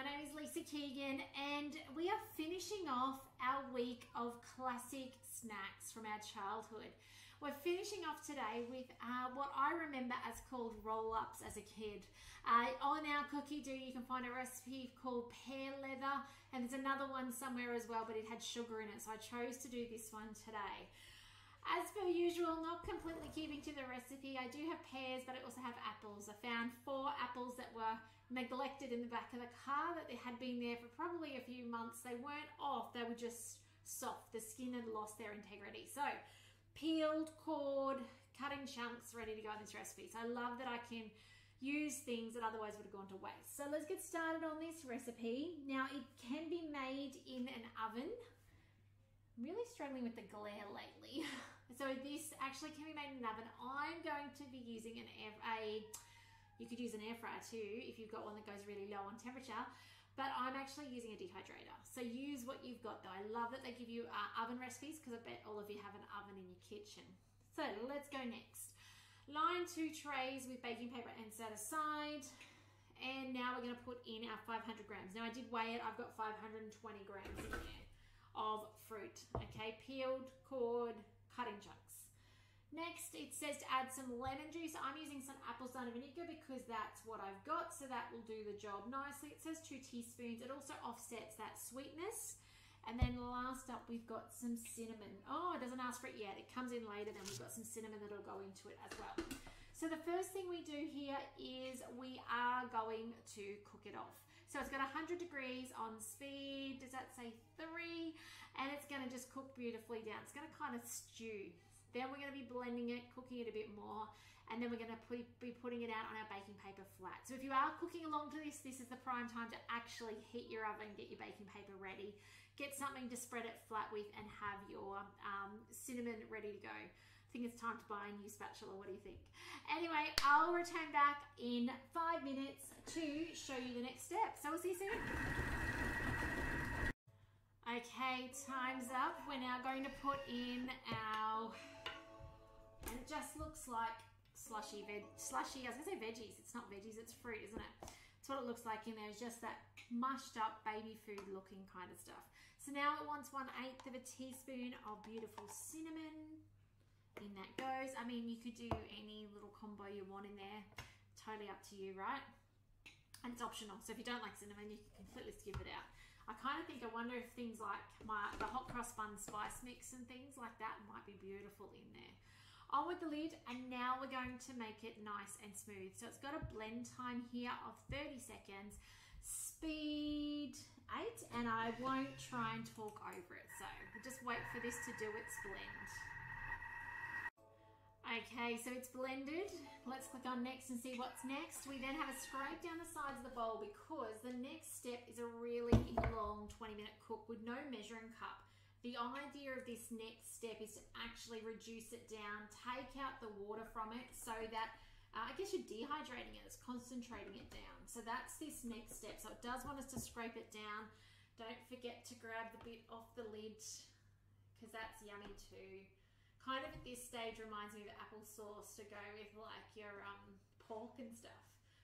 my name is Lisa Keegan and we are finishing off our week of classic snacks from our childhood. We're finishing off today with what I remember as called roll-ups as a kid. On our cookie dough you can find a recipe called pear leather, and there's another one somewhere as well, but it had sugar in it, so I chose to do this one today. As per usual, not completely keeping to the recipe, I do have pears, but I also have apples. I found 4 apples that were neglected in the back of the car, that they had been there for probably a few months. They weren't off, they were just soft. The skin had lost their integrity. So, peeled, cored, cut in chunks, ready to go in this recipe. So I love that I can use things that otherwise would have gone to waste. So let's get started on this recipe. Now, it can be made in an oven. I'm really struggling with the glare lately. So this actually can be made in an oven. I'm going to be using you could use an air fryer too if you've got one that goes really low on temperature, but I'm actually using a dehydrator. So use what you've got though. I love that they give you oven recipes because I bet all of you have an oven in your kitchen. So let's go next. Line 2 trays with baking paper and set aside. And now we're going to put in our 500 grams. Now I did weigh it. I've got 520 grams in there of fruit, okay, peeled, cored, cut in chunks. Next, it says to add some lemon juice. I'm using some apple cider vinegar because that's what I've got, so that will do the job nicely. It says 2 teaspoons. It also offsets that sweetness. And then last up, we've got some cinnamon. Oh, it doesn't ask for it yet. It comes in later, then we've got some cinnamon that'll go into it as well. So the first thing we do here is we are going to cook it off. So it's got 100 degrees on speed, does that say 3? And it's gonna just cook beautifully down. It's gonna kind of stew. Then we're gonna be blending it, cooking it a bit more, and then we're gonna be putting it out on our baking paper flat. So if you are cooking along to this is the prime time to actually heat your oven, get your baking paper ready, get something to spread it flat with, and have your cinnamon ready to go. I think it's time to buy a new spatula. What do you think? Anyway, I'll return back in 5 minutes to show you the next step. So we'll see you soon. Okay, time's up. We're now going to put in our, and it just looks like slushy, I was gonna say veggies. It's not veggies, it's fruit, isn't it? It's what it looks like in there. It's just that mushed up baby food looking kind of stuff. So now it wants 1/8 of a teaspoon of beautiful cinnamon. In that goes. I mean, you could do any little combo you want in there. Totally up to you, right? And it's optional. So if you don't like cinnamon, you can completely skip it out. I wonder if things like the hot cross bun spice mix and things like that might be beautiful in there. On with the lid, and now we're going to make it nice and smooth. So it's got a blend time here of 30 seconds, speed 8, and I won't try and talk over it. So we'll just wait for this to do its blend. Okay, so it's blended. Let's click on next and see what's next. We then have a scrape down the sides of the bowl because the next step is a really long 20-minute cook with no measuring cup. The idea of this next step is to actually reduce it down, take out the water from it so that, I guess you're dehydrating it, it's concentrating it down. So that's this next step. So it does want us to scrape it down. Don't forget to grab the bit off the lid because that's yummy too. Kind of at this stage reminds me of applesauce to go with like your pork and stuff.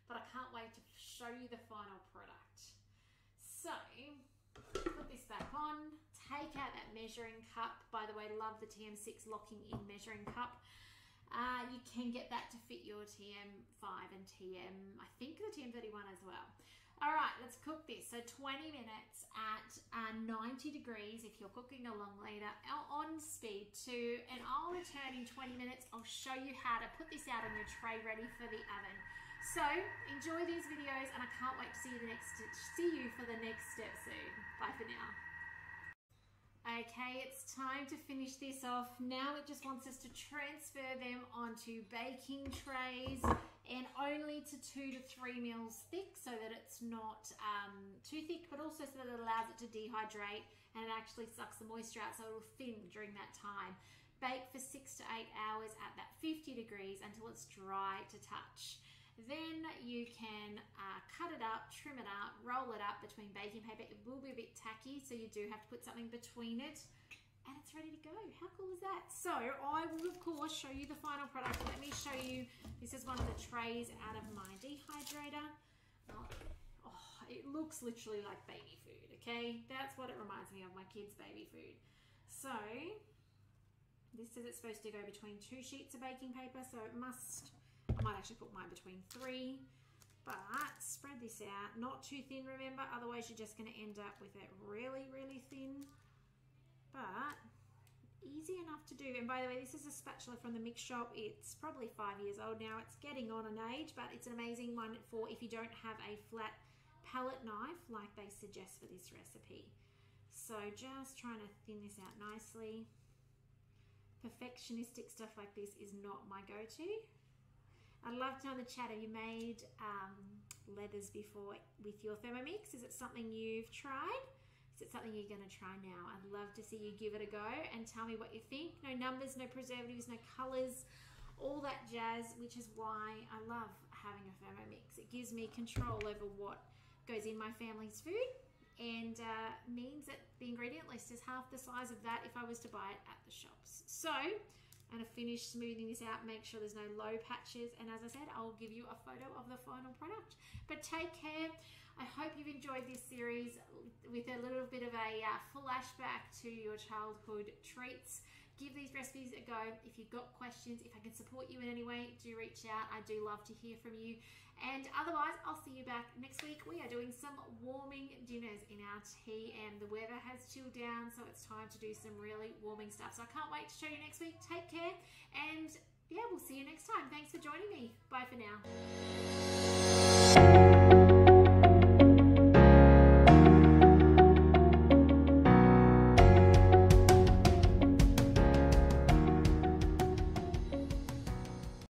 But I can't wait to show you the final product. So, put this back on, take out that measuring cup. By the way, love the TM6 locking in measuring cup. You can get that to fit your TM5 and I think the TM31 as well. All right, let's cook this. So 20 minutes at 90 degrees if you're cooking along later, on speed 2, and I'll return in 20 minutes. I'll show you how to put this out on your tray ready for the oven. So enjoy these videos, and I can't wait to see you for the next step soon. Bye for now. Okay, it's time to finish this off. Now it just wants us to transfer them onto baking trays, and only to 2 to 3 mils thick so that it's not too thick, but also so that it allows it to dehydrate and it actually sucks the moisture out so it'll thin during that time. Bake for 6 to 8 hours at that 50 degrees until it's dry to touch. Then you can cut it up, trim it up, roll it up between baking paper. It will be a bit tacky, so you do have to put something between it, and it's ready to go. How cool is that? So I will, of course, show you the final product. Let me show you. This is one of the trays out of my dehydrator. oh, it looks literally like baby food, okay? That's what it reminds me of, my kids' baby food. So this says it's supposed to go between 2 sheets of baking paper, so it must, I might actually put mine between 3, but spread this out, not too thin, remember, otherwise you're just going to end up with it really, really thin, but easy enough to do. And by the way, this is a spatula from the mix shop. It's probably 5 years old now. It's getting on an age, but it's an amazing one for if you don't have a flat palette knife like they suggest for this recipe. So just trying to thin this out nicely. Perfectionistic stuff like this is not my go-to. I'd love to know in the chat, have you made leathers before with your Thermomix? Is it something you've tried? Is it something you're going to try now? I'd love to see you give it a go and tell me what you think. No numbers, no preservatives, no colors, all that jazz, which is why I love having a Thermomix. It gives me control over what goes in my family's food, and means that the ingredient list is half the size of that if I was to buy it at the shops. So I'm going to finish smoothing this out, make sure there's no low patches, and as I said, I'll give you a photo of the final product. But take care. I hope you've enjoyed this series with a little bit of a flashback to your childhood treats. Give these recipes a go. If you've got questions, if I can support you in any way, do reach out. I do love to hear from you. And otherwise, I'll see you back next week. We are doing some warming dinners in our tea, and the weather has chilled down, so it's time to do some really warming stuff. So I can't wait to show you next week. Take care, and yeah, we'll see you next time. Thanks for joining me. Bye for now.